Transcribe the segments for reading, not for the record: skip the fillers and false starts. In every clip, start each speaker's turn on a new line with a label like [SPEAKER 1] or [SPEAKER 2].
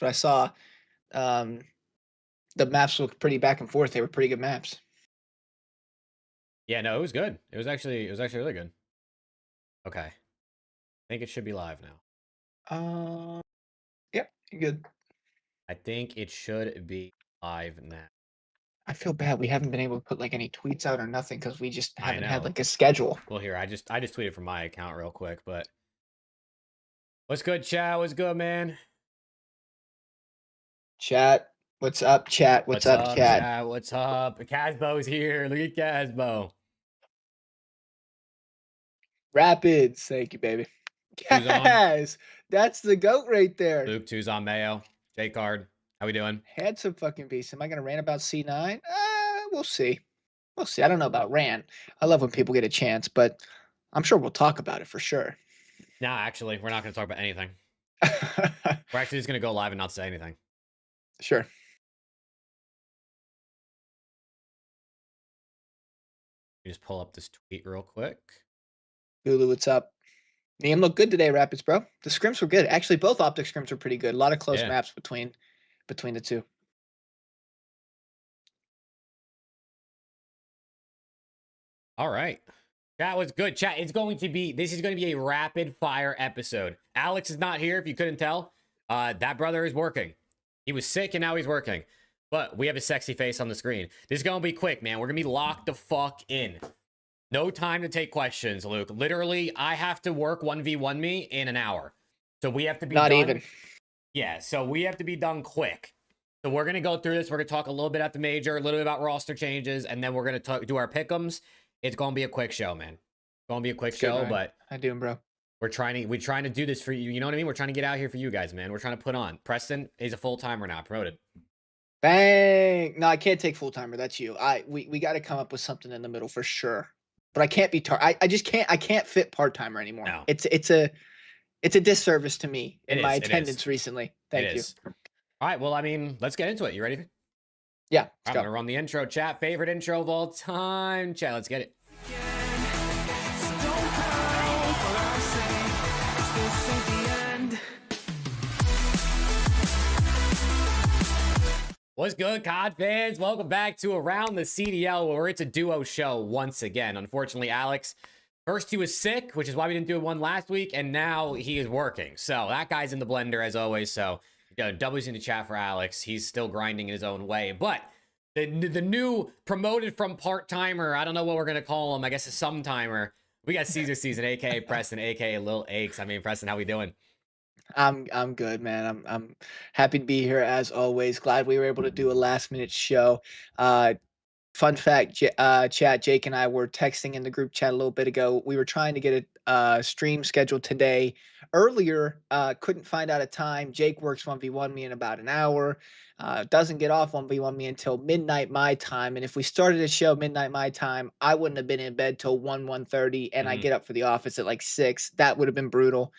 [SPEAKER 1] but I saw um, the maps looked pretty back and forth. They were pretty good maps.
[SPEAKER 2] Yeah, no, it was good. It was actually really good. Okay. I think it should be live now.
[SPEAKER 1] Uh, yeah, you good.
[SPEAKER 2] I think it should be live now.
[SPEAKER 1] I feel bad we haven't been able to put like any tweets out or nothing because we just
[SPEAKER 2] I
[SPEAKER 1] haven't had
[SPEAKER 2] know.
[SPEAKER 1] like a schedule.
[SPEAKER 2] Well, here, I just tweeted from my account real quick, but what's good, chat? What's good, man?
[SPEAKER 1] Chat, what's up? Chat, what's
[SPEAKER 2] What's
[SPEAKER 1] up?
[SPEAKER 2] up,
[SPEAKER 1] Chat.
[SPEAKER 2] chat? What's up? Casbo's here. Look at Casbo.
[SPEAKER 1] Rapids, thank you, baby.
[SPEAKER 2] Who's on?
[SPEAKER 1] Yes, that's the goat right there.
[SPEAKER 2] Luke, two's on Mayo. J Card. How we doing?
[SPEAKER 1] Handsome fucking beast. Am I gonna rant about C9? We'll see. We'll see. I don't know about rant. I love when people get a chance, but I'm sure we'll talk about it for sure.
[SPEAKER 2] Nah, actually, we're not going to talk about anything. We're actually just going to go live and not say anything.
[SPEAKER 1] Sure.
[SPEAKER 2] Let me just pull up this tweet real quick.
[SPEAKER 1] Lulu, what's up? Name looked good today, Rapids, bro. The scrims were good. Actually, both optic scrims were pretty good. A lot of close
[SPEAKER 2] Yeah.
[SPEAKER 1] maps between the two.
[SPEAKER 2] All right. That was good. Chat, this is going to be a rapid fire episode. Alex is not here, if you couldn't tell. That brother is working. He was sick and now he's working. But we have a sexy face on the screen. This is going to be quick, man. We're going to be locked the fuck in. No time to take questions, Luke. Literally, I have to work 1v1 me in an hour. So we have to be
[SPEAKER 1] Not
[SPEAKER 2] done.
[SPEAKER 1] even.
[SPEAKER 2] Yeah, so we have to be done quick. So we're going to go through this. We're going to talk a little bit at the major, a little bit about roster changes, and then we're going to do our pick'ems. It's going to be a quick show, man. It's going to be a quick show, but
[SPEAKER 1] I do, bro.
[SPEAKER 2] we're trying to do this for you. You know what I mean? We're trying to get out here for you guys, man. We're trying to put on. Preston is a full-timer now, promoted.
[SPEAKER 1] Bang! No, I can't take full timer. That's you. We got to come up with something in the middle for sure. But I can't be I just can't. I can't fit part timer anymore.
[SPEAKER 2] No.
[SPEAKER 1] It's a disservice to me
[SPEAKER 2] It
[SPEAKER 1] in my
[SPEAKER 2] is,
[SPEAKER 1] attendance recently. Thank you.
[SPEAKER 2] All right, well, I mean, let's get into it. You ready?
[SPEAKER 1] Yeah,
[SPEAKER 2] I'm going to run the intro, chat. Favorite intro of all time. Chat, let's get it. What's good, COD fans? Welcome back to Around the CDL, where it's a duo show once again. Unfortunately, Alex, first he was sick, which is why we didn't do one last week, and now he is working. So that guy's in the blender as always. So W's in the chat for Alex. He's still grinding in his own way. But the new promoted from part-timer, I don't know what we're going to call him. I guess a some-timer. We got Caesar Season, a.k.a. Preston, a.k.a. Lil Aches. I mean, Preston, how we doing?
[SPEAKER 1] I'm good, man. I'm happy to be here as always. Glad we were able to do a last minute show. Fun fact, chat, Jake and I were texting in the group chat a little bit ago. We were trying to get a stream scheduled today. Earlier, couldn't find out a time. Jake works 1v1 me in about an hour. Doesn't get off 1v1 me until midnight my time. And if we started a show midnight my time, I wouldn't have been in bed till 1:30, and I get up for the office at like 6. That would have been brutal.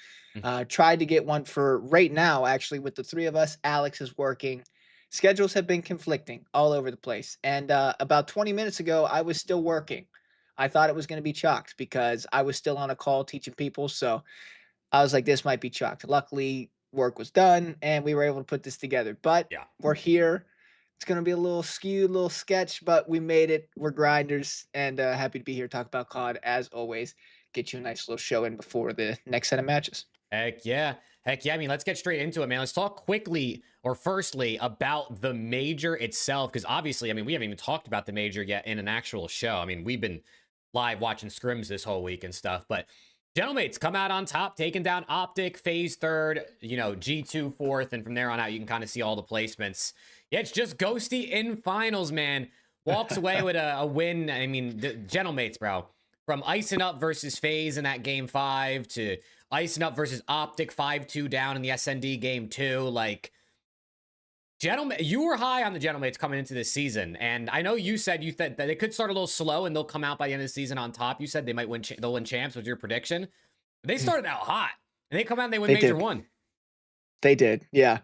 [SPEAKER 1] Tried to get one for right now, actually, with the three of us. Alex is working. Schedules have been conflicting all over the place. And about 20 minutes ago, I was still working. I thought it was going to be chalked because I was still on a call teaching people. So I was like, this might be chalked. Luckily, work was done and we were able to put this together. But
[SPEAKER 2] Yeah.
[SPEAKER 1] we're here. It's going to be a little skewed, little sketch, but we made it. We're grinders and happy to be here. Talk about COD as always. Get you a nice little show in before the next set of matches.
[SPEAKER 2] Heck yeah. Heck yeah. I mean, let's get straight into it, man. Let's talk quickly or firstly about the major itself. Because obviously, I mean, we haven't even talked about the major yet in an actual show. I mean, we've been live watching scrims this whole week and stuff. But Gentlemates come out on top, taking down Optic, FaZe third, G2 fourth. And from there on out, you can kind of see all the placements. Yeah, it's just Ghosty in finals, man. Walks away with a win. I mean, the Gentlemates, bro. From icing up versus FaZe in that game 5 to icing up versus Optic 5-2 down in the SND game 2. Like, gentlemen, you were high on the Gentlemates coming into this season. And I know you said that they could start a little slow and they'll come out by the end of the season on top. You said they might win, they'll win champs was your prediction. They started out hot and they come out and they win Major 1.
[SPEAKER 1] They did. Yeah.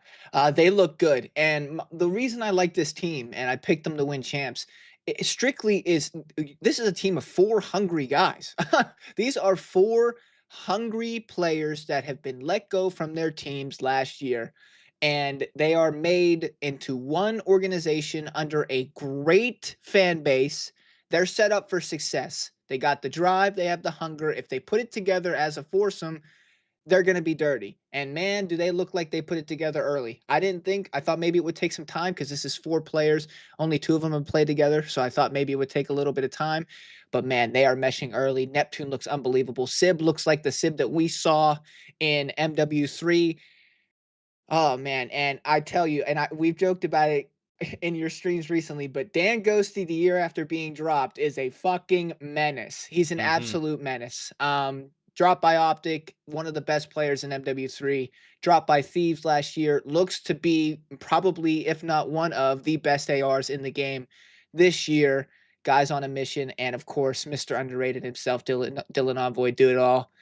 [SPEAKER 1] They look good. And the reason I like this team and I picked them to win champs strictly is this is a team of 4 hungry guys. These are 4 hungry players that have been let go from their teams last year. and they are made into one organization under a great fan base. They're set up for success. They got the drive, they have the hunger. If they put it together as a foursome, they're going to be dirty. And man, do they look like they put it together early. I thought maybe it would take some time because this is 4 players. Only 2 of them have played together. So I thought maybe it would take a little bit of time. But man, they are meshing early. Neptune looks unbelievable. Sib looks like the Sib that we saw in MW3. Oh man, and I tell you, we've joked about it in your streams recently, but Dan Ghosty the year after being dropped is a fucking menace. He's an
[SPEAKER 2] Hmm.
[SPEAKER 1] absolute menace. Dropped by Optic, one of the best players in MW3. Dropped by Thieves last year, looks to be probably, if not one of the best ARs in the game this year. Guys on a mission, and of course, Mr. Underrated himself, Dylan Envoy, do it all.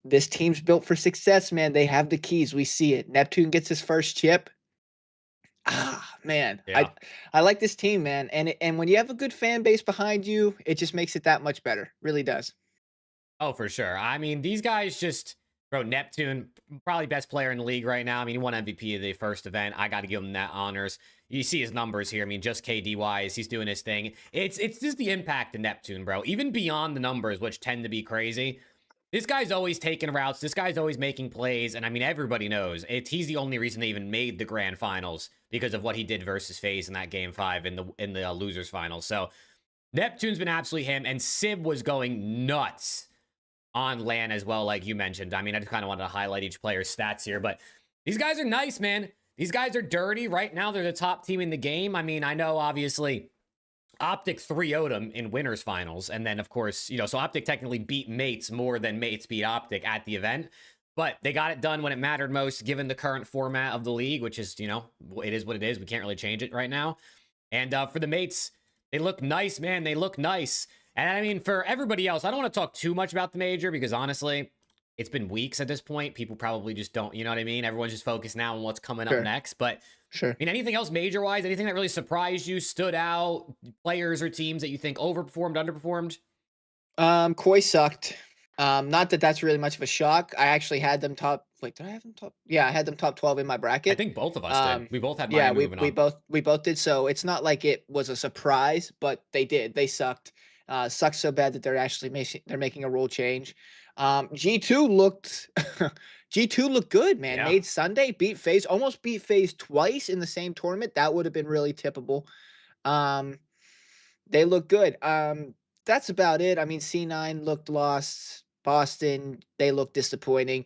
[SPEAKER 1] This team's built for success, man. They have the keys. We see it. Neptune gets his first chip. Ah, man. I
[SPEAKER 2] Yeah.
[SPEAKER 1] I like this team, man. And when you have a good fan base behind you, it just makes it that much better. Really does.
[SPEAKER 2] Oh, for sure. I mean, these guys just, bro, Neptune, probably best player in the league right now. I mean, he won MVP of the first event. I got to give him that honors. You see his numbers here. I mean, just KD wise, he's doing his thing. It's just the impact of Neptune, bro. Even beyond the numbers, which tend to be crazy. This guy's always taking routes. This guy's always making plays. And I mean, everybody knows he's the only reason they even made the grand finals because of what he did versus FaZe in that game 5 in the losers finals. So Neptune's been absolutely him. And Sib was going nuts on LAN as well, like you mentioned. I mean, I just kind of wanted to highlight each player's stats here, but these guys are nice, man. These guys are dirty. Right now, they're the top team in the game. I mean, I know, obviously, Optic 3-0'd them in winners finals. And then, of course, so Optic technically beat Mates more than Mates beat Optic at the event. But they got it done when it mattered most, given the current format of the league, which is, it is what it is. We can't really change it right now. And for the Mates, they look nice, man. They look nice. And I mean, for everybody else, I don't want to talk too much about the major because honestly, it's been weeks at this point. People probably just don't, you know what I mean? Everyone's just focused now on what's coming up
[SPEAKER 1] Sure.
[SPEAKER 2] next. But I
[SPEAKER 1] Sure.
[SPEAKER 2] mean, anything else major wise? Anything that really surprised you, stood out, players or teams that you think overperformed, underperformed?
[SPEAKER 1] Koi sucked. Not that that's really much of a shock. I actually had them top. Wait, did I have them top? Yeah, I had them top 12 in my
[SPEAKER 2] I
[SPEAKER 1] bracket.
[SPEAKER 2] think both of us did.
[SPEAKER 1] Um,
[SPEAKER 2] We both had
[SPEAKER 1] yeah,
[SPEAKER 2] Miami
[SPEAKER 1] we
[SPEAKER 2] moving
[SPEAKER 1] we
[SPEAKER 2] on.
[SPEAKER 1] both we both did. So it's not like it was a surprise, but they did. They sucked. Sucked so bad that they're making a rule change. G2 looked G2 looked good, man.
[SPEAKER 2] Yeah.
[SPEAKER 1] Made Sunday, beat FaZe, almost beat FaZe twice in the same tournament. That would have been really tippable. Um, they look good. That's about it. I mean, C9 looked lost. Boston, they look disappointing.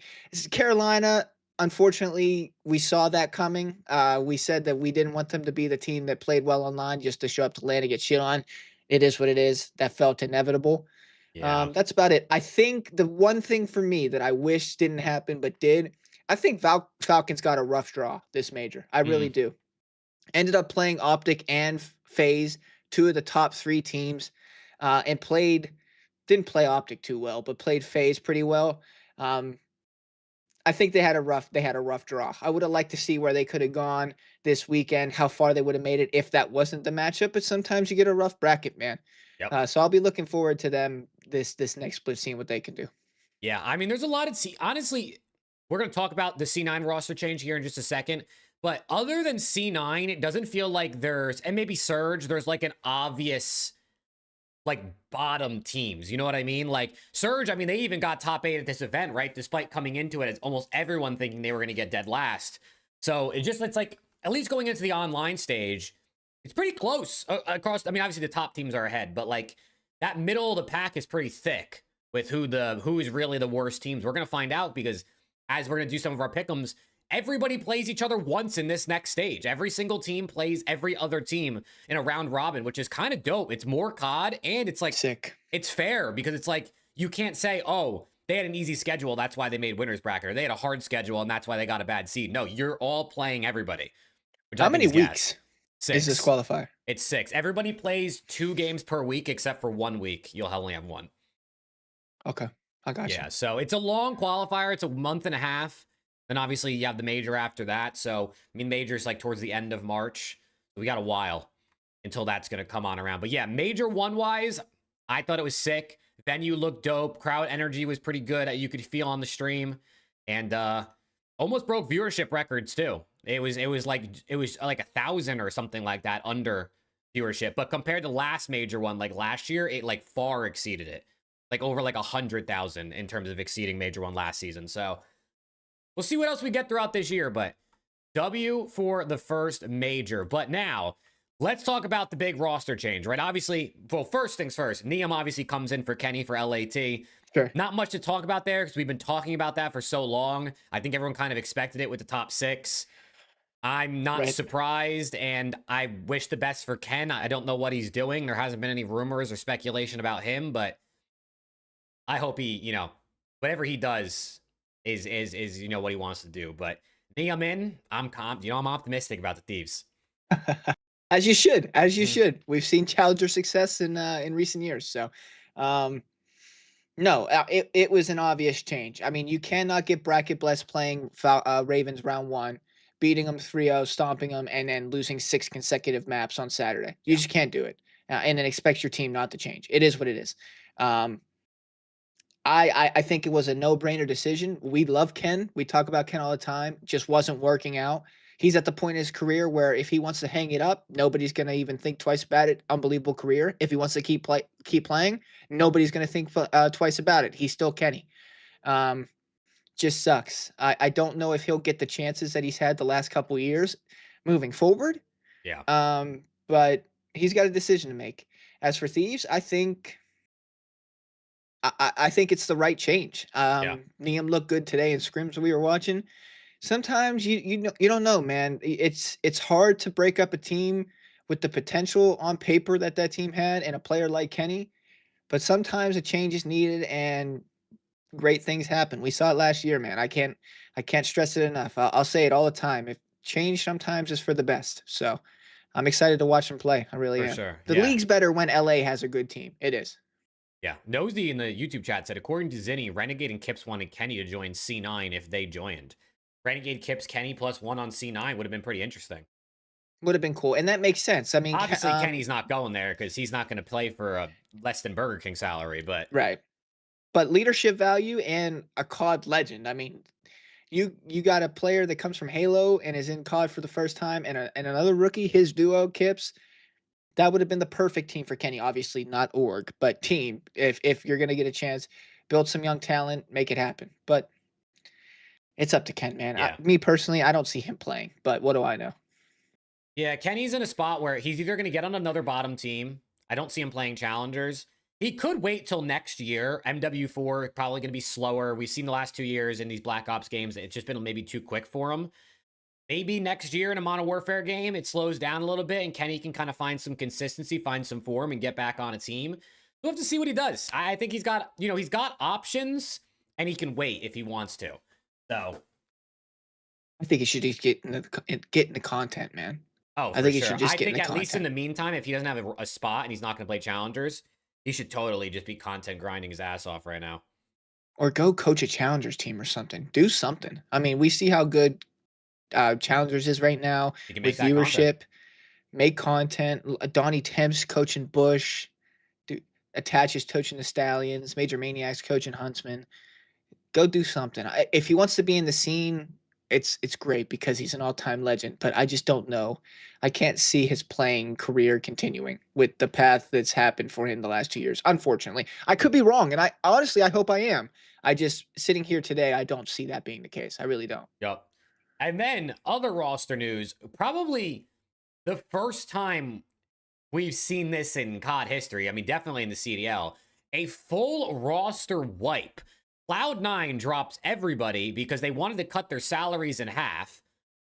[SPEAKER 1] Carolina, unfortunately, we saw that coming. We said that we didn't want them to be the team that played well online just to show up to LAN and get shit on. It is what it is. That felt inevitable.
[SPEAKER 2] Yeah.
[SPEAKER 1] That's about it. I think the one thing for me that I wish didn't happen but did, I think Falcons got a rough draw this major. I really
[SPEAKER 2] Mm,
[SPEAKER 1] do. Ended up playing Optic and FaZe, 2 of the top 3 teams, and didn't play Optic too well, but played FaZe pretty well. Um, I think they had a rough draw. I would have liked to see where they could have gone this weekend, how far they would have made it if that wasn't the matchup, but sometimes you get a rough bracket, man.
[SPEAKER 2] yep.
[SPEAKER 1] So I'll be looking forward to them this next split, seeing what they can do.
[SPEAKER 2] Yeah. I mean, there's a lot of honestly, we're going to talk about the C9 roster change here in just a second. But other than C9, it doesn't feel like and maybe Surge, there's like an obvious like bottom teams. You know what I mean? Like Surge, I mean, they even got top 8 at this event, right? Despite coming into it, it's almost everyone thinking they were going to get dead last. So it's like, at least going into the online stage, it's pretty close across. I mean, obviously the top teams are ahead, but like that middle of the pack is pretty thick with who is really the worst teams. We're going to find out because as we're going to do some of our pick'ems, everybody plays each other once in this next stage. Every single team plays every other team in a round robin, which is kind of dope. It's more COD and it's like,
[SPEAKER 1] Sick.
[SPEAKER 2] it's fair because it's like, you can't say, oh, they had an easy schedule. That's why they made winners bracket. Or they had a hard schedule and that's why they got a bad seed. No, you're all playing everybody, which I
[SPEAKER 1] How
[SPEAKER 2] think
[SPEAKER 1] many
[SPEAKER 2] is gas.
[SPEAKER 1] weeks is this
[SPEAKER 2] 6.
[SPEAKER 1] qualifier?
[SPEAKER 2] It's 6. Everybody plays 2 games per week except for 1 week. You'll only have 1.
[SPEAKER 1] Okay, I got you.
[SPEAKER 2] Yeah, so it's a long qualifier. It's a month and a half. Then obviously you have the major after that. So, I mean, major's like towards the end of March. So we got a while until that's going to come on around. But yeah, major one-wise, I thought it was sick. Venue looked dope. Crowd energy was pretty good. You could feel on the stream. And almost broke viewership records too. It was like 1,000 or something like that under viewership. But compared to last major one, like last year, it like far exceeded it. Like over like 100,000 in terms of exceeding major one last season. So we'll see what else we get throughout this year. But W for the first major. But now let's talk about the big roster change, right? Obviously, well, first things first, Niam obviously comes in for Kenny for LAT.
[SPEAKER 1] Sure.
[SPEAKER 2] Not much to talk about there because we've been talking about that for so long. I think everyone kind of expected it with the top 6. I'm not
[SPEAKER 1] Right.
[SPEAKER 2] surprised, and I wish the best for Ken. I don't know what he's doing. There hasn't been any rumors or speculation about him, but I hope he, whatever he does is what he wants to do. But Niam in, I'm optimistic about the Thieves.
[SPEAKER 1] As you should, as you
[SPEAKER 2] Mhm.
[SPEAKER 1] should. We've seen Challenger success in recent years. So, um, no, it was an obvious change. I mean, you cannot get Bracket Bless playing Ravens round one, beating them 3-0, stomping them, and then losing 6 consecutive maps on Saturday. You
[SPEAKER 2] Yeah.
[SPEAKER 1] just can't do it, and then expect your team not to change. It is what it is. Um, I think it was a no-brainer decision. We love Ken. We talk about Ken all the time. Just wasn't working out. He's at the point in his career where if he wants to hang it up, nobody's gonna even think twice about it. Unbelievable career. If he wants to keep playing, nobody's gonna think twice about it. He's still Kenny. Um, just sucks. I don't know if he'll get the chances that he's had the last couple years moving forward.
[SPEAKER 2] Yeah.
[SPEAKER 1] But he's got a decision to make. As for Thieves, I think it's the right change.
[SPEAKER 2] Yeah.
[SPEAKER 1] Liam looked good today in scrims we were watching. Sometimes you don't know, man. It's hard to break up a team with the potential on paper that team had and a player like Kenny, but sometimes a change is needed and great things happen. We saw it last year, man. I can't stress it enough. I'll say it all the time. If change sometimes is for the best. So I'm excited to watch him play. I really
[SPEAKER 2] For
[SPEAKER 1] am.
[SPEAKER 2] sure.
[SPEAKER 1] The
[SPEAKER 2] Yeah.
[SPEAKER 1] league's better when LA has a good team. It is.
[SPEAKER 2] Yeah. Nosy in the YouTube chat said, according to Zinni, Renegade and Kips wanted Kenny to join C9 if they joined. Renegade, Kips, Kenny +1 on C9 would have been pretty interesting.
[SPEAKER 1] Would have been cool, and that makes sense. I mean,
[SPEAKER 2] Obviously, Kenny's not going there because he's not going to play for a less than Burger King salary, but
[SPEAKER 1] right. But leadership value and a COD legend. I mean, you got a player that comes from Halo and is in COD for the first time, and another rookie, his duo Kips. That would have been the perfect team for Kenny. Obviously, not org, but team. If you're gonna get a chance, build some young talent, make it happen. But it's up to Ken, man.
[SPEAKER 2] yeah.
[SPEAKER 1] Me personally, I don't see him playing. But what do I know?
[SPEAKER 2] Yeah, Kenny's in a spot where he's either going to get on another bottom team. I don't see him playing challengers. He could wait till next year. MW4 probably going to be slower. We've seen the last 2 years in these Black Ops games. It's just been maybe too quick for him. Maybe next year in a Modern Warfare game, it slows down a little bit and Kenny can kind of find some consistency, find some form, and get back on a team. We'll have to see what he does. I think he's got options and he can wait if he wants to. So
[SPEAKER 1] I think he should just get in the content, man.
[SPEAKER 2] Oh,
[SPEAKER 1] I
[SPEAKER 2] for
[SPEAKER 1] think he
[SPEAKER 2] sure.
[SPEAKER 1] should just
[SPEAKER 2] I
[SPEAKER 1] get in
[SPEAKER 2] think
[SPEAKER 1] the
[SPEAKER 2] at least in
[SPEAKER 1] content.
[SPEAKER 2] the meantime, if he doesn't have a spot and he's not going to play challengers, he should totally just be content grinding his ass off right now.
[SPEAKER 1] Or go coach a challengers team or something. Do something. I mean, we see how good challengers is right now
[SPEAKER 2] He can make
[SPEAKER 1] with
[SPEAKER 2] that
[SPEAKER 1] viewership.
[SPEAKER 2] content.
[SPEAKER 1] Make content. Donnie Temps coaching Bush. Attaches coaching the Stallions. Major Maniacs coaching Huntsman. Go do something. If he wants to be in the scene, it's great because he's an all-time legend. But I just don't know. I can't see his playing career continuing with the path that's happened for him the last 2 years. Unfortunately, I could be wrong, and I honestly I hope I am. I just sitting here today, I don't see that being the case. I really don't.
[SPEAKER 2] Yep. And then other roster news, probably the first time we've seen this in COD history. I mean, definitely in the CDL, a full roster wipe. Cloud9 drops everybody because they wanted to cut their salaries in half.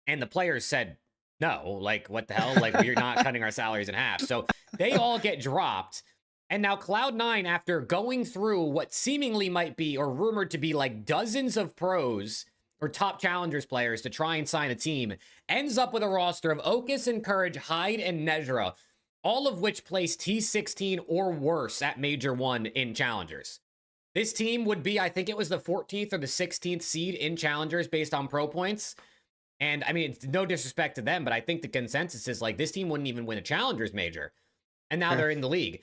[SPEAKER 2] And the players said, no, like, what the hell? Like, we're not cutting our salaries in half. So they all get dropped. And now Cloud9, after going through what seemingly might be or rumored to be like dozens of pros or top challengers players to try and sign a team, ends up with a roster of Ocus and Courage, Hyde, and Nezra, all of which place T16 or worse at Major 1 in challengers. This team would be, I think it was the 14th or the 16th seed in challengers based on pro points. And I mean, it's no disrespect to them, but I think the consensus is like this team wouldn't even win a challengers major. And now they're in the league.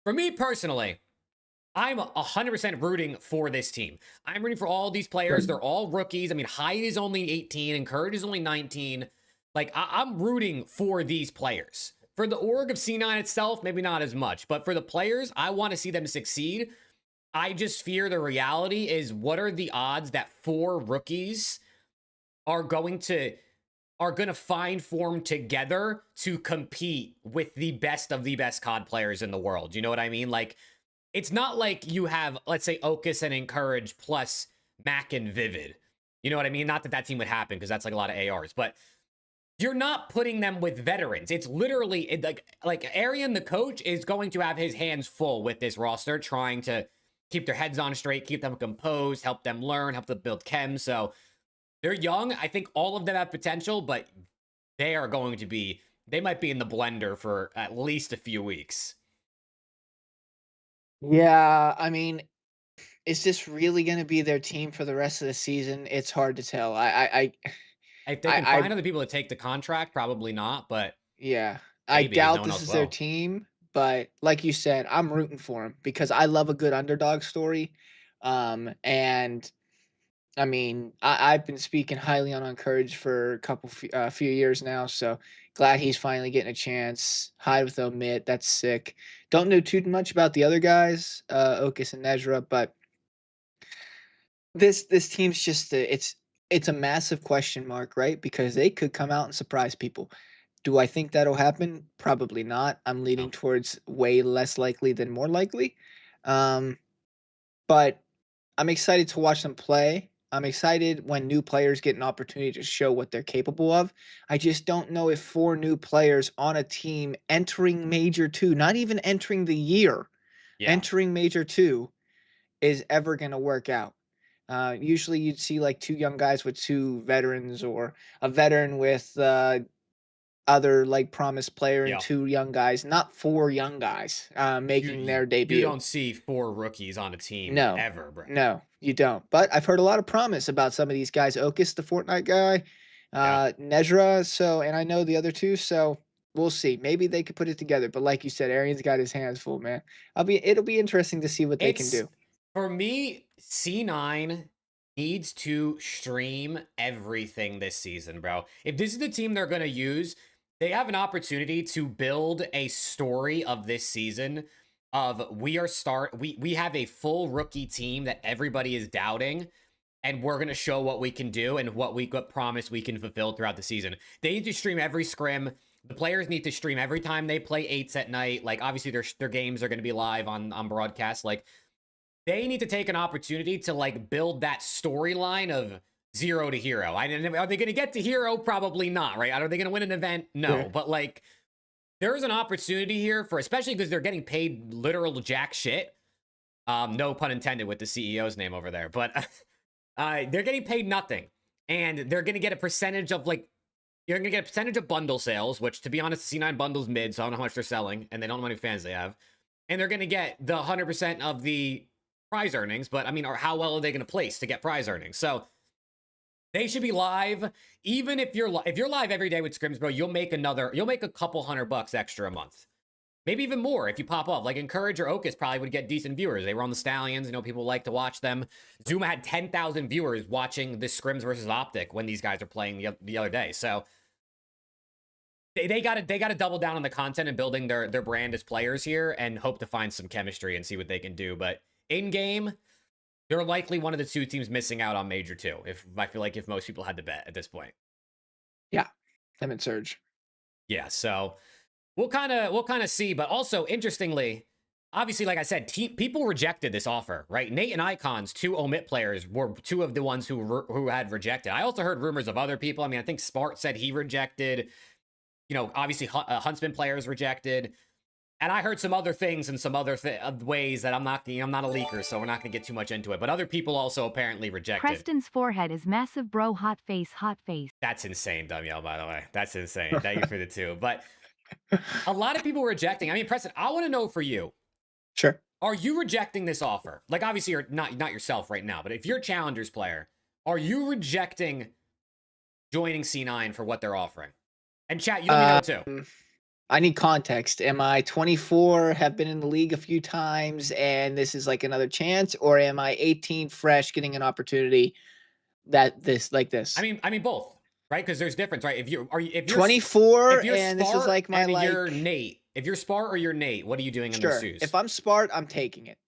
[SPEAKER 2] For me personally, I'm 100% rooting for this team. I'm rooting for all these players.
[SPEAKER 1] Sure.
[SPEAKER 2] They're all rookies. I mean, Hyde is only 18 and Courage is only 19. Like, I'm rooting for these players. For the org of C9 itself, maybe not as much, but for the players, I want to see them succeed. I just fear the reality is, what are the odds that 4 rookies are going to find form together to compete with the best of the best COD players in the world? You know what I mean? Like, it's not like you have, let's say, Ocus and Encourage plus Mac and Vivid. You know what I mean? Not that that team would happen, because that's like a lot of ARs, but you're not putting them with veterans. It's literally like Arian, the coach, is going to have his hands full with this roster, trying to keep their heads on straight, keep them composed, help them learn, help them build chem. So they're young. I think all of them have potential, but they might be in the blender for at least a few weeks.
[SPEAKER 1] Yeah, I mean, is this really gonna be their team for the rest of the season? It's hard to tell.
[SPEAKER 2] If they can
[SPEAKER 1] I
[SPEAKER 2] find other people to take the contract, probably not, but
[SPEAKER 1] yeah, I
[SPEAKER 2] maybe no
[SPEAKER 1] doubt
[SPEAKER 2] one
[SPEAKER 1] this
[SPEAKER 2] else
[SPEAKER 1] is their
[SPEAKER 2] will.
[SPEAKER 1] team, but like you said, I'm rooting for them because I love a good underdog story. And I mean, I've been speaking highly on Courage for a few years now, so glad he's finally getting a chance. Hide with Omit, that's sick. Don't know too much about the other guys, Ocus and Nezra, but this team's just it's a massive question mark, right? Because they could come out and surprise people. Do I think that'll happen? Probably not. I'm leaning
[SPEAKER 2] No.
[SPEAKER 1] towards way less likely than more likely. Um, but I'm excited to watch them play. I'm excited when new players get an opportunity to show what they're capable of. I just don't know if 4 new players on a team entering Major 2, not even entering the year,
[SPEAKER 2] Yeah.
[SPEAKER 1] entering Major 2 is ever gonna work out. Usually you'd see like 2 young guys with 2 veterans or a veteran with, other, like, promised player and
[SPEAKER 2] Yeah.
[SPEAKER 1] 2 young guys, not 4 young guys, making
[SPEAKER 2] You
[SPEAKER 1] their
[SPEAKER 2] you
[SPEAKER 1] debut.
[SPEAKER 2] don't see 4 rookies on a team
[SPEAKER 1] No.
[SPEAKER 2] ever, bro.
[SPEAKER 1] No, you don't, but I've heard a lot of promise about some of these guys, Ocus, the Fortnite guy,
[SPEAKER 2] Yeah.
[SPEAKER 1] Nezra, so and I know the other 2, so we'll see. Maybe they could put it together, but like you said, Arian's got his hands full, man. It'll be interesting to see what they can
[SPEAKER 2] It's
[SPEAKER 1] do.
[SPEAKER 2] for me, C9 needs to stream everything this season, bro. If this is the team they're going to use, they have an opportunity to build a story of this season of we have a full rookie team that everybody is doubting, and we're going to show what we can do and what promise we can fulfill throughout the season. They need to stream every scrim. The players need to stream every time they play 8s at night. Like, obviously their games are going to be live on broadcast. Like, they need to take an opportunity to like build that storyline of 0 to hero. Are they going to get to hero? Probably not, right? Are they going to win an event? No,
[SPEAKER 1] Sure.
[SPEAKER 2] but like, there's an opportunity here for, especially because they're getting paid literal jack shit. No pun intended with the CEO's name over there, but they're getting paid nothing, and they're going to get a percentage of like, you're going to get a percentage of bundle sales, which, to be honest, C9 bundles mid, so I don't know how much they're selling, and they don't know how many fans they have. And they're going to get the 100% of the prize earnings, but I mean, or how well are they going to place to get prize earnings? So they should be live. Even if you're live every day with scrims, bro, you'll make a couple $100 extra a month. Maybe even more if you pop off. Like Encourage or Ocus probably would get decent viewers. They were on the Stallions. You know, people like to watch them. Zuma had 10,000 viewers watching the scrims versus Optic when these guys are playing the other day. So they gotta double down on the content and building their brand as players here, and hope to find some chemistry and see what they can do. But in game, they're likely one of the 2 teams missing out on Major 2. If I feel like if most people had to bet at this point.
[SPEAKER 1] Yeah. Them and Surge.
[SPEAKER 2] Yeah, so we'll kind of see. But also, interestingly, obviously, like I said, people rejected this offer, right? Nate and Icons, 2 Omit players, were 2 of the ones who had rejected. I also heard rumors of other people. I mean, I think Spart said he rejected. You know, obviously, Huntsman players rejected. And I heard some other things and some other ways that I'm not a leaker, so we're not going to get too much into it. But other people also apparently rejected.
[SPEAKER 3] Preston's forehead is massive, bro. Hot face, hot face.
[SPEAKER 2] That's insane, Damiel, by the way. That's insane. Thank you for the 2. But a lot of people rejecting. I mean, Preston, I want to know for you.
[SPEAKER 1] Sure.
[SPEAKER 2] Are you rejecting this offer? Like, obviously, you're not yourself right now, but if you're a Challengers player, are you rejecting joining C9 for what they're offering? And chat, you let me know too.
[SPEAKER 1] I need context. Am I 24, have been in the league a few times, and this is like another chance, or am I 18, fresh, getting an opportunity that this like this?
[SPEAKER 2] I mean both, right? Because there's difference, right? If you're
[SPEAKER 1] 24,
[SPEAKER 2] if you're
[SPEAKER 1] and this is
[SPEAKER 2] Spart
[SPEAKER 1] like my
[SPEAKER 2] and you're
[SPEAKER 1] like
[SPEAKER 2] Nate, if you're Spart or you're Nate, what are you doing in those
[SPEAKER 1] sure.
[SPEAKER 2] shoes?
[SPEAKER 1] If I'm Spart, I'm taking it.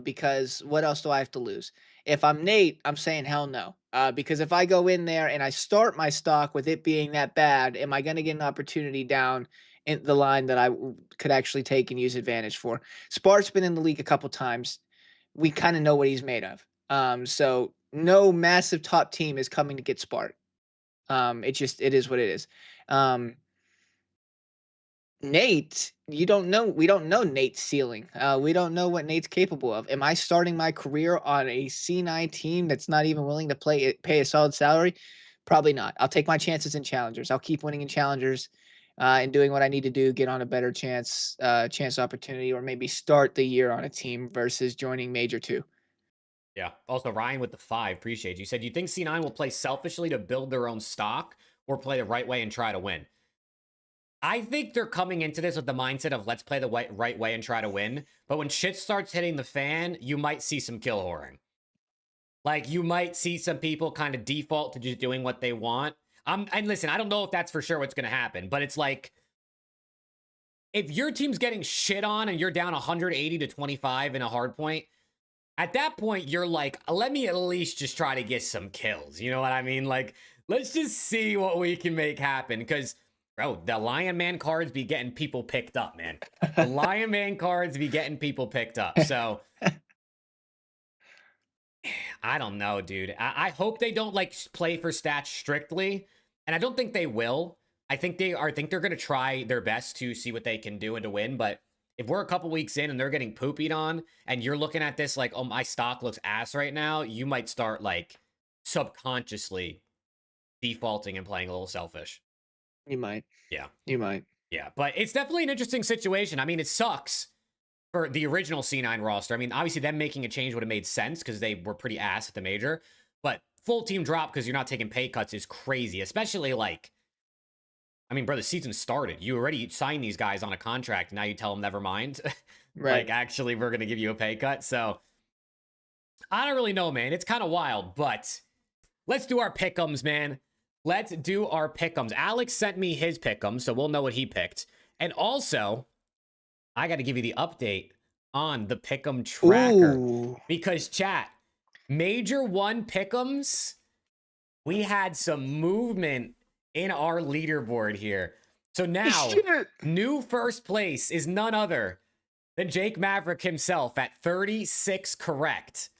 [SPEAKER 1] Because what else do I have to lose? If I'm Nate, I'm saying hell no. Because if I go in there and I start my stock with it being that bad, am I going to get an opportunity down in the line that could actually take and use advantage for? Spart's been in the league a couple times. We kind of know what he's made of. So no massive top team is coming to get Spart. It is what it is. Nate, you don't know. We don't know Nate's ceiling. We don't know what Nate's capable of. Am I starting my career on a C9 team that's not even willing to pay a solid salary? Probably not. I'll take my chances in challengers. I'll keep winning in challengers, and doing what I need to do, get on a better chance opportunity, or maybe start the year on a team versus joining Major 2.
[SPEAKER 2] Yeah. Also, Ryan with the 5, appreciate you. Said, you think C9 will play selfishly to build their own stock or play the right way and try to win? I think they're coming into this with the mindset of let's play the right way and try to win. But when shit starts hitting the fan, you might see some kill whoring. Like, you might see some people kind of default to just doing what they want. And listen, I don't know if that's for sure what's going to happen, but it's like, if your team's getting shit on and you're down 180 to 25 in a hard point, at that point, you're like, let me at least just try to get some kills. You know what I mean? Like, let's just see what we can make happen. Because, bro, the Lion Man cards be getting people picked up, man. The Lion Man cards be getting people picked up. So, I don't know, dude. I hope they don't, like, play for stats strictly. And I don't think they will. I think they're going to try their best to see what they can do and to win. But if we're a couple weeks in and they're getting poopied on and you're looking at this like, oh, my stock looks ass right now, you might start like subconsciously defaulting and playing a little selfish.
[SPEAKER 1] You might.
[SPEAKER 2] Yeah.
[SPEAKER 1] You might.
[SPEAKER 2] Yeah. But it's definitely an interesting situation. I mean, it sucks for the original C9 roster. I mean, obviously them making a change would have made sense because they were pretty ass at the major. But full team drop because you're not taking pay cuts is crazy, especially like, I mean, bro, the season started. You already signed these guys on a contract. Now you tell them, never mind.
[SPEAKER 1] Right.
[SPEAKER 2] Like, actually, we're going to give you a pay cut. So, I don't really know, man. It's kind of wild, but let's do our pick'ems, man. Let's do our pick'ems. Alex sent me his pick'ems, so we'll know what he picked. And also, I got to give you the update on the pick'em tracker.
[SPEAKER 1] Ooh.
[SPEAKER 2] Because, chat, Major 1 pick'ems, we had some movement in our leaderboard here. So now, new first place is none other than Jake Maverick himself at 36 correct.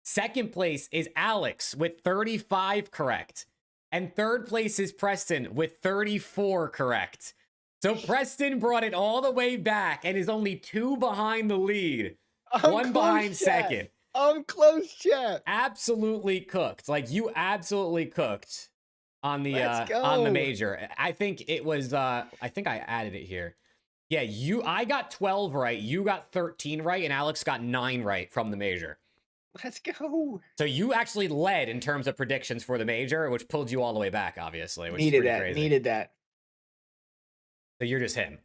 [SPEAKER 2] Second place is Alex with 35 correct. And third place is Preston with 34 correct. So Preston brought it all the way back and is only 2 behind the lead. One behind second.
[SPEAKER 1] I'm close, chat.
[SPEAKER 2] Absolutely cooked. Like, you absolutely cooked on the major. I think it was I think I added it here. Yeah, I got 12 right, you got 13 right, and Alex got 9 right from the major.
[SPEAKER 1] Let's go.
[SPEAKER 2] So you actually led in terms of predictions for the major, which pulled you all the way back, obviously, which
[SPEAKER 1] Needed
[SPEAKER 2] is pretty
[SPEAKER 1] that.
[SPEAKER 2] crazy.
[SPEAKER 1] Needed that.
[SPEAKER 2] So you're just him.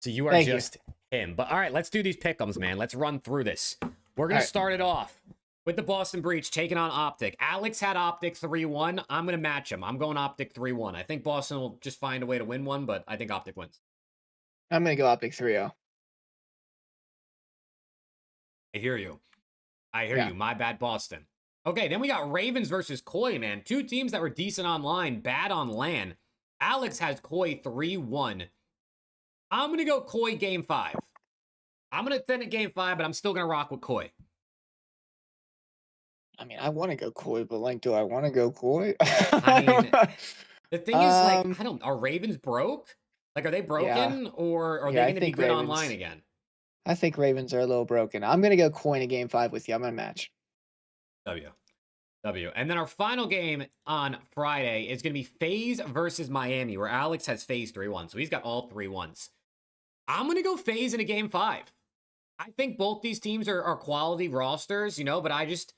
[SPEAKER 2] So you are just him. But all right, let's do these pick'ems, man. Let's run through this. We're gonna start it off with the Boston Breach taking on Optic. Alex had Optic 3-1. I'm going to match him. I'm going Optic 3-1. I think Boston will just find a way to win one, but I think Optic wins.
[SPEAKER 1] I'm going to go Optic 3-0.
[SPEAKER 2] I hear you. You. My bad, Boston. Okay, then we got Ravens versus Koi, man. 2 teams that were decent online, bad on LAN. Alex has Koi 3-1. I'm going to go Koi game 5. I'm going to send it game 5, but I'm still going to rock with Koi.
[SPEAKER 1] I mean, I want to go Koi, but like, do I want to go Koi?
[SPEAKER 2] I mean, the thing is, like, are Ravens broke? Like, are they broken, or are they going to be good online again?
[SPEAKER 1] I think Ravens are a little broken. I'm going to go Koi in game 5 with you. I'm going to match.
[SPEAKER 2] W. And then our final game on Friday is going to be FaZe versus Miami, where Alex has FaZe 3-1. So he's got all 3-1s. I'm going to go FaZe in a game 5. I think both these teams are quality rosters, but I just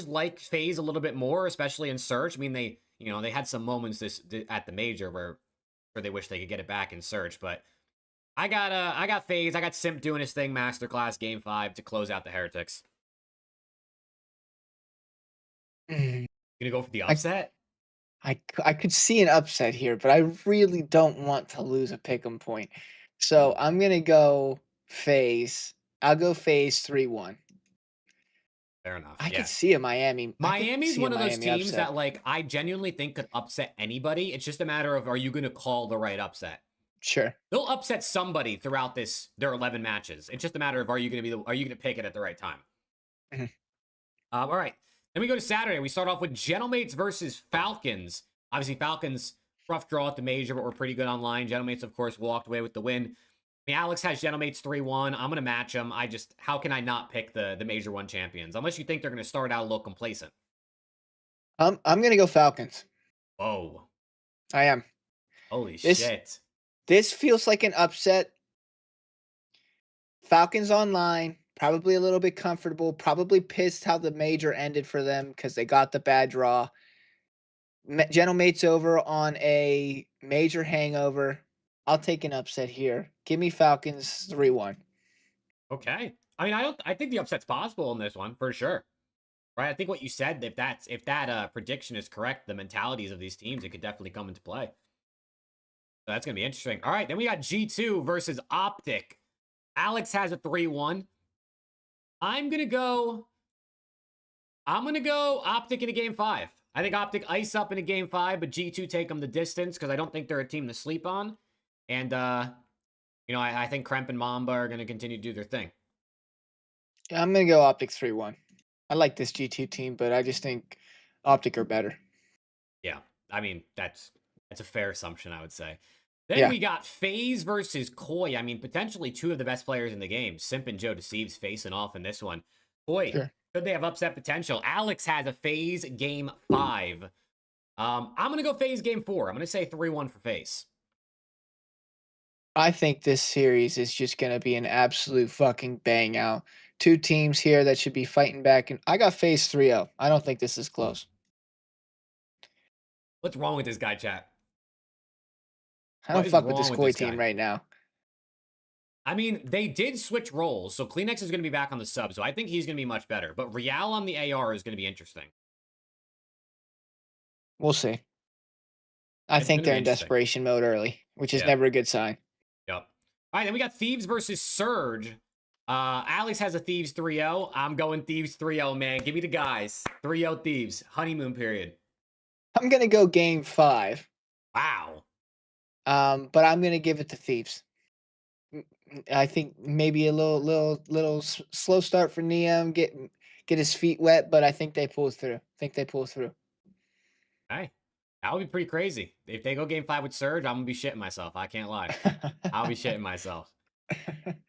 [SPEAKER 2] like FaZe a little bit more, especially in Search. I mean, they had some moments at the major where they wish they could get it back in Search, but I got FaZe. I got Simp doing his thing. Masterclass game 5 to close out the Heretics.
[SPEAKER 1] Mm,
[SPEAKER 2] Gonna go for the
[SPEAKER 1] I
[SPEAKER 2] upset.
[SPEAKER 1] I could see an upset here, but I really don't want to lose a pick'em point. So I'm gonna go FaZe. I'll go FaZe 3-1.
[SPEAKER 2] Fair enough.
[SPEAKER 1] I could
[SPEAKER 2] Yeah.
[SPEAKER 1] see a Miami. I could
[SPEAKER 2] Miami's
[SPEAKER 1] see a
[SPEAKER 2] one of those
[SPEAKER 1] Miami
[SPEAKER 2] teams
[SPEAKER 1] upset.
[SPEAKER 2] that like I genuinely think could upset anybody. It's just a matter of, are you going to call the right upset?
[SPEAKER 1] Sure.
[SPEAKER 2] They'll upset somebody throughout their 11 matches. It's just a matter of, are you going to pick it at the right time?
[SPEAKER 1] Mhm.
[SPEAKER 2] All right. Then we go to Saturday. We start off with Gentlemates versus Falcons. Obviously, Falcons rough draw at the major, but we're pretty good online. Gentlemates, of course, walked away with the win. I mean, Alex has Gentlemates 3-1. I'm gonna match them. How can I not pick the major one champions? Unless you think they're gonna start out a little complacent.
[SPEAKER 1] I'm gonna go Falcons.
[SPEAKER 2] Oh,
[SPEAKER 1] I am.
[SPEAKER 2] holy
[SPEAKER 1] This
[SPEAKER 2] shit.
[SPEAKER 1] this feels like an upset. Falcons online, probably a little bit comfortable, probably pissed how the major ended for them because they got the bad draw. Gentlemates over on a major hangover. I'll take an upset here. Give me Falcons 3-1.
[SPEAKER 2] Okay. I mean, I think the upset's possible in this one for sure. Right? I think what you said, if that prediction is correct, the mentalities of these teams, it could definitely come into play. So that's gonna be interesting. All right, then we got G2 versus Optic. Alex has a 3-1. I'm gonna go Optic in a game 5. I think Optic ice up in a game 5, but G2 take them the distance because I don't think they're a team to sleep on. And I think Kremp and Mamba are gonna continue to do their thing.
[SPEAKER 1] I'm gonna go Optic 3-1. I like this G2 team, but I just think Optic are better.
[SPEAKER 2] Yeah. I mean, that's a fair assumption, I would say. Then
[SPEAKER 1] Yeah.
[SPEAKER 2] we got FaZe versus Koi. I mean, potentially two of the best players in the game. Simp and Joe Deceives facing off in this one. Koi,
[SPEAKER 1] Sure.
[SPEAKER 2] could they have upset potential? Alex has a FaZe game 5. I'm gonna go FaZe game 4. I'm gonna say 3-1 for FaZe.
[SPEAKER 1] I think this series is just gonna be an absolute fucking bang out. Two teams here that should be fighting back, and I got FaZe 3-0. I don't think this is close.
[SPEAKER 2] What's wrong with this guy, chat?
[SPEAKER 1] I
[SPEAKER 2] What
[SPEAKER 1] don't
[SPEAKER 2] is
[SPEAKER 1] fuck with this
[SPEAKER 2] wrong with
[SPEAKER 1] Koi
[SPEAKER 2] this
[SPEAKER 1] team
[SPEAKER 2] guy?
[SPEAKER 1] right now.
[SPEAKER 2] I mean, they did switch roles, so Kleenex is going to be back on the sub, so I think he's going to be much better. But Real on the AR is going to be interesting.
[SPEAKER 1] We'll see. I
[SPEAKER 2] It's
[SPEAKER 1] think
[SPEAKER 2] going to
[SPEAKER 1] they're
[SPEAKER 2] be
[SPEAKER 1] in
[SPEAKER 2] interesting.
[SPEAKER 1] desperation mode early, which is
[SPEAKER 2] Yeah.
[SPEAKER 1] never a good sign.
[SPEAKER 2] Yep. All right, then we got Thieves versus Surge. Alex has a Thieves 3-0. I'm going Thieves 3-0, man. Give me the guys. 3-0 Thieves. Honeymoon period.
[SPEAKER 1] I'm gonna go game 5.
[SPEAKER 2] Wow.
[SPEAKER 1] But I'm gonna give it to Thieves. I think maybe a little slow start for Neum, get his feet wet, but I think they pull through.
[SPEAKER 2] Hey, that would be pretty crazy. If they go game 5 with Surge, I'm going to be shitting myself. I can't lie. I'll be shitting myself.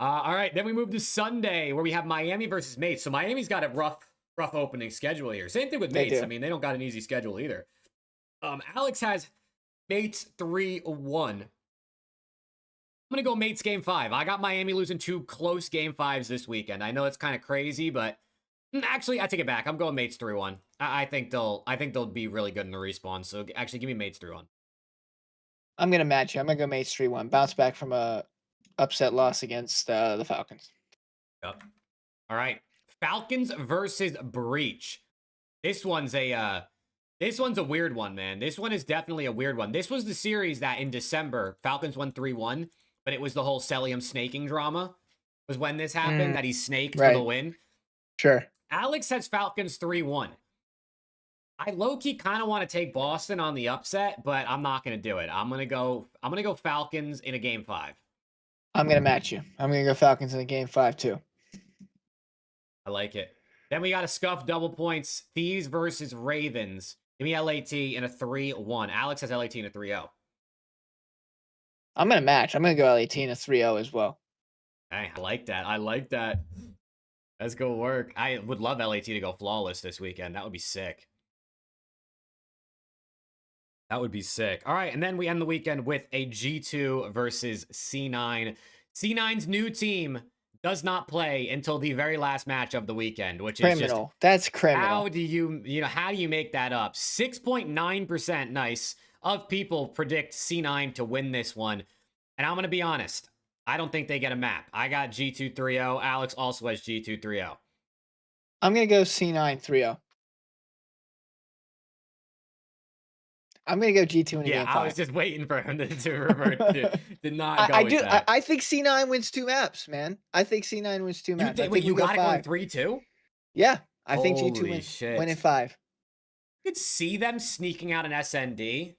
[SPEAKER 2] All right, then we move to Sunday where we have Miami versus Mates. So Miami's got a rough opening schedule here. Same thing with
[SPEAKER 1] They
[SPEAKER 2] Mates.
[SPEAKER 1] do.
[SPEAKER 2] I mean, they don't got an easy schedule either. Alex has Mates 3-1. I'm going to go Mates game 5. I got Miami losing 2 close game 5s this weekend. I know it's kind of crazy, but actually, I take it back. I'm going Mates 3-1. I think they'll be really good in the respawn. So actually, give me Mates 3-1.
[SPEAKER 1] I'm gonna match you. I'm gonna go Mates 3-1. Bounce back from a upset loss against the Falcons.
[SPEAKER 2] Yep. All right. Falcons versus Breach. This one's a weird one, man. This one is definitely a weird one. This was the series that in December, Falcons won 3-1, but it was the whole Celium snaking drama was when this happened, that he snaked for the
[SPEAKER 1] right.
[SPEAKER 2] win.
[SPEAKER 1] Sure.
[SPEAKER 2] Alex has Falcons 3-1. I low-key kind of want to take Boston on the upset, but I'm not going to do it. I'm going to go Falcons in a game 5.
[SPEAKER 1] I'm gonna match you. I'm gonna go Falcons in the game 5 too.
[SPEAKER 2] I like it. Then we got a scuff double points. Thieves versus Ravens. Give me LAT in a 3-1. Alex has LAT in a 3-0.
[SPEAKER 1] I'm gonna match. I'm gonna go LAT in a 3-0 as well.
[SPEAKER 2] Hey, I like that. That's good work. I would love LAT to go flawless this weekend. That would be sick. All right, and then we end the weekend with a G2 versus C9. C9's new team does not play until the very last match of the weekend, which is
[SPEAKER 1] Criminal. That's criminal.
[SPEAKER 2] how do you make that up? 6.9% nice of people predict C9 to win this one. And I'm going to be honest. I don't think they get a map. I got G230. Alex also has G230.
[SPEAKER 1] I'm gonna go C9 3-0. I'm gonna go G2 in a
[SPEAKER 2] Yeah,
[SPEAKER 1] game
[SPEAKER 2] I was
[SPEAKER 1] 5.
[SPEAKER 2] just waiting for him to revert. Did not go with that.
[SPEAKER 1] I think C9 wins 2 maps, man. I think C9 wins 2
[SPEAKER 2] You
[SPEAKER 1] maps. I
[SPEAKER 2] think? Wait,
[SPEAKER 1] think
[SPEAKER 2] you
[SPEAKER 1] we go
[SPEAKER 2] got it going
[SPEAKER 1] 5.
[SPEAKER 2] 3-2?
[SPEAKER 1] Yeah, I think G2
[SPEAKER 2] Holy
[SPEAKER 1] win
[SPEAKER 2] shit!
[SPEAKER 1] in 5.
[SPEAKER 2] You could see them sneaking out an SND,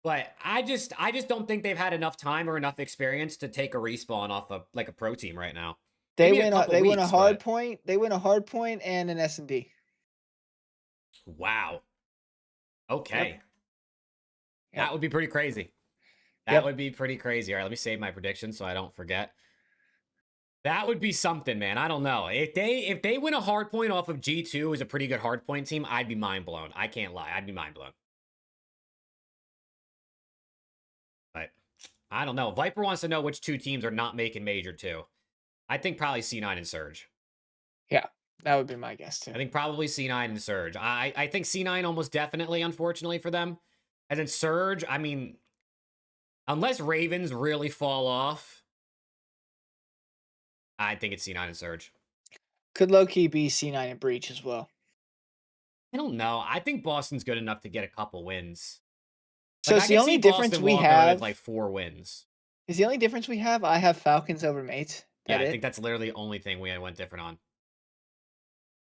[SPEAKER 2] but I just don't think they've had enough time or enough experience to take a respawn off of like a pro team right now.
[SPEAKER 1] They
[SPEAKER 2] Maybe a
[SPEAKER 1] win a
[SPEAKER 2] couple
[SPEAKER 1] they win a
[SPEAKER 2] weeks,
[SPEAKER 1] hard
[SPEAKER 2] but
[SPEAKER 1] point. They win a hard point and an S&D.
[SPEAKER 2] wow. Okay.
[SPEAKER 1] Yep.
[SPEAKER 2] That would be pretty crazy. That
[SPEAKER 1] Yep.
[SPEAKER 2] would be pretty crazy. All right, let me save my prediction so I don't forget. That would be something, man. I don't know. If they win a hard point off of G2 as a pretty good hard point team, I'd be mind blown. I can't lie. I'd be mind blown. But I don't know. Viper wants to know which 2 teams are not making major too. I think probably C9 and Surge.
[SPEAKER 1] Yeah, that would be my guess too.
[SPEAKER 2] I think probably C9 and Surge. I think C9 almost definitely, unfortunately for them. And then Surge, I mean, unless Ravens really fall off, I think it's C9 and Surge.
[SPEAKER 1] Could low-key be C9 and Breach as well.
[SPEAKER 2] I don't know. I think Boston's good enough to get a couple wins.
[SPEAKER 1] So
[SPEAKER 2] Like,
[SPEAKER 1] it's the only difference we have.
[SPEAKER 2] like 4 wins.
[SPEAKER 1] Is the only difference we have? I have Falcons over Mates.
[SPEAKER 2] Yeah,
[SPEAKER 1] That
[SPEAKER 2] I
[SPEAKER 1] it?
[SPEAKER 2] think that's literally the only thing we went different on.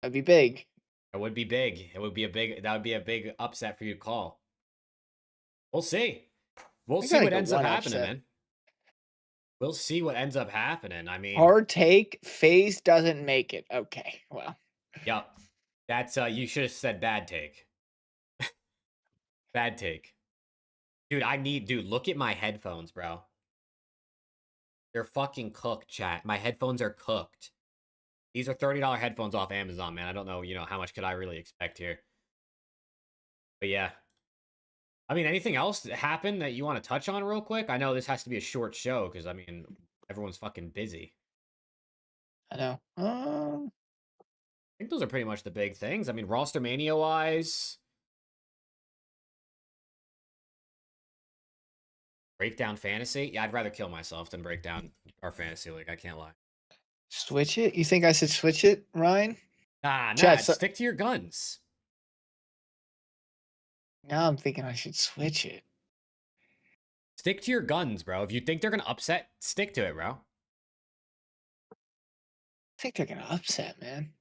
[SPEAKER 1] That'd be big.
[SPEAKER 2] It would be big. That would be a big upset for you to call. We'll see. We'll see what ends up happening, man. We'll see what ends up happening. I mean,
[SPEAKER 1] Hard take. FaZe doesn't make it. Okay, well.
[SPEAKER 2] Yep. That's you should have said bad take. Bad take. Dude, look at my headphones, bro. They're fucking cooked, chat. My headphones are cooked. These are $30 headphones off Amazon, man. I don't know, how much could I really expect here? But yeah. I mean, anything else that happened that you want to touch on real quick? I know this has to be a short show because, I mean, everyone's fucking busy.
[SPEAKER 1] I know.
[SPEAKER 2] I think those are pretty much the big things. I mean, roster mania-wise, breakdown fantasy. Yeah, I'd rather kill myself than break down our fantasy league. I can't lie.
[SPEAKER 1] Switch it? You think I should switch it, Ryan?
[SPEAKER 2] Nah,
[SPEAKER 1] Chat, so-
[SPEAKER 2] stick to your guns.
[SPEAKER 1] Now I'm thinking I should switch it.
[SPEAKER 2] Stick to your guns, bro. If you think they're gonna upset, stick to it, bro.
[SPEAKER 1] I think they're gonna upset, man.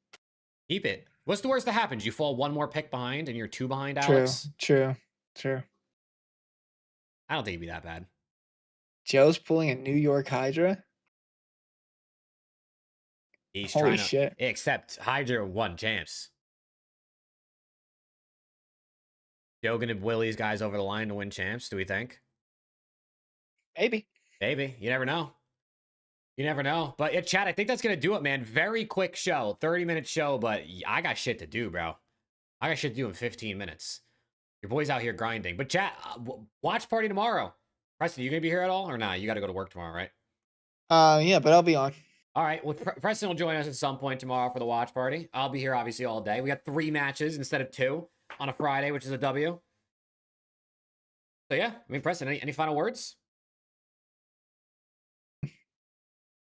[SPEAKER 2] Keep it. What's the worst that happens? You fall 1 more pick behind and you're 2 behind,
[SPEAKER 1] True,
[SPEAKER 2] Alex?
[SPEAKER 1] true.
[SPEAKER 2] I don't think it'd be that bad.
[SPEAKER 1] Joe's pulling a New York Hydra.
[SPEAKER 2] He's
[SPEAKER 1] Holy
[SPEAKER 2] trying to.
[SPEAKER 1] shit.
[SPEAKER 2] Except Hydra won champs. Joe gonna will these guys over the line to win champs, do we think?
[SPEAKER 1] Maybe.
[SPEAKER 2] Maybe. You never know. You never know. But yeah, chat, I think that's going to do it, man. Very quick show. 30-minute show, but I got shit to do, bro. I got shit to do in 15 minutes. Your boy's out here grinding. But chat, watch party tomorrow. Preston, you going to be here at all or not? You got to go to work tomorrow, right?
[SPEAKER 1] Yeah, but I'll be on.
[SPEAKER 2] All right. Well, Preston will join us at some point tomorrow for the watch party. I'll be here, obviously, all day. We got 3 matches instead of 2 on a Friday, which is a W. So, yeah. I mean, Preston, any final words?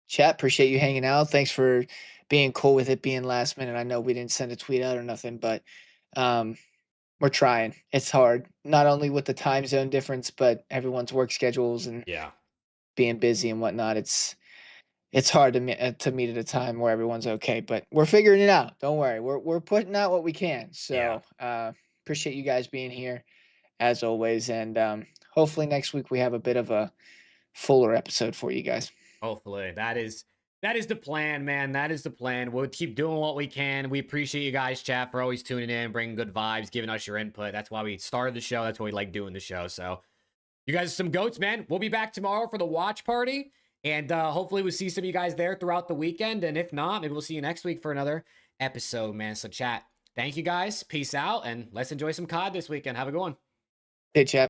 [SPEAKER 1] Chat, appreciate you hanging out. Thanks for being cool with it being last minute. I know we didn't send a tweet out or nothing, but we're trying. It's hard, not only with the time zone difference, but everyone's work schedules and being busy and whatnot. It's hard to meet at a time where everyone's okay, but we're figuring it out. Don't worry. We're putting out what we can. So appreciate you guys being here as always, and hopefully next week we have a bit of a fuller episode for you guys.
[SPEAKER 2] Hopefully. That is the plan, man. That is the plan. We'll keep doing what we can. We appreciate you guys, chat, for always tuning in, bringing good vibes, giving us your input. That's why we started the show. That's why we like doing the show. So you guys are some goats, man. We'll be back tomorrow for the watch party. And hopefully we'll see some of you guys there throughout the weekend. And if not, maybe we'll see you next week for another episode, man. So chat, thank you guys. Peace out. And let's enjoy some COD this weekend. Have a good one.
[SPEAKER 1] Hey, chat.